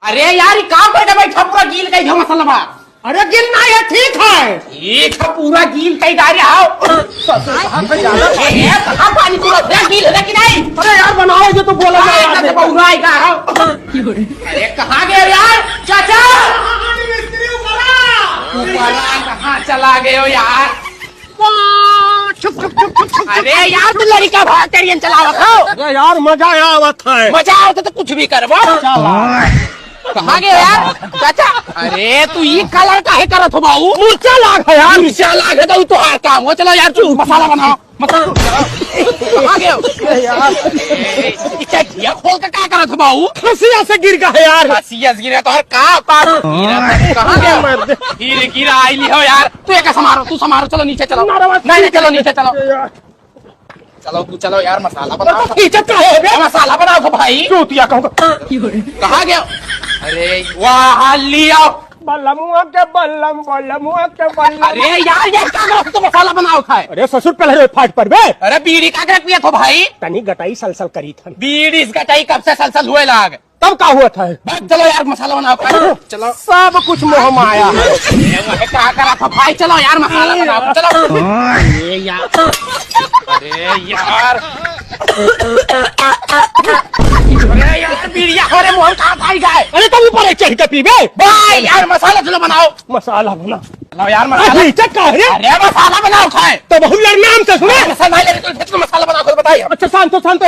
अरे यार, काम करके बैठा पूरा गील कहीं था मसाला बा। अरे गिलना है, ठीक है। ठीक है, पूरा गील कहीं डाले आओ। कहाँ पानी पूरा गील है कि नहीं? अरे यार बनाओ जो तो बोला जाए पूरा आएगा। अरे कहाँ गए यार चाचा? कहाँ चला गए हो यार? अरे यार, तू लड़का भाग ट्रेन चलावा खाओ। अरे यार मजा आवत है। मजा आवत तो कुछ भी करबो। कहाँ गए यार चाचा? अरे तू ये कलर काहे करत हो बाबू? मुर्चा लाग है यार। मुर्चा लाग है तो तो हार काम हो। चलो यार, तू मसाला बनाओ। कहाँ गए हो ये खोल के क्या करत हो बाबू? खसिया से गिर गया है यार। खसिया से गिरा तो हर कहाँ कहाँ गए? गिर गिरा आई ली हो यार। तू एक समारो, तू समारो। चलो नीचे चलो। नहीं चलो नीचे चलो। चलो तू चलो यार, मसाला बनाओ। मसाला बनाओ तो भाई। चूतिया कहूँगा। कहाँ गए? अरे वाह लिया। बल्लमुआ के बल्लम, बल्लमुआ के बल्लम। अरे यार, ये क्या करो तो मसाला बनाओ खाए। अरे ससुर पहले फाट पर बे। अरे बीड़ी का क्या पिया तो भाई? तनी गटाई सलसल करी था। बीड़ी इसका चाहिए कब से सलसल हुए लाग। तब का हुआ था? चलो यार, मसाला बनाओ खाए। चलो सब कुछ मोह माया है। क्या करा था भाई? चलो यार, मसाला बनाओ। चलो। अरे यार, अरे यार, बीड़िया हमारे मुंह कहाँ खाई गए? अरे तब ऊपर चढ़ के पीबे भाई यार, मसाला चलो बनाओ। मसाला बना। चलो यार, मसाला। अरे मसाला बनाओ खाए। तो बहुत लड़ना हमसे सुने। मसाला बनाओ, बताइए। अच्छा शांत हो, शांत हो।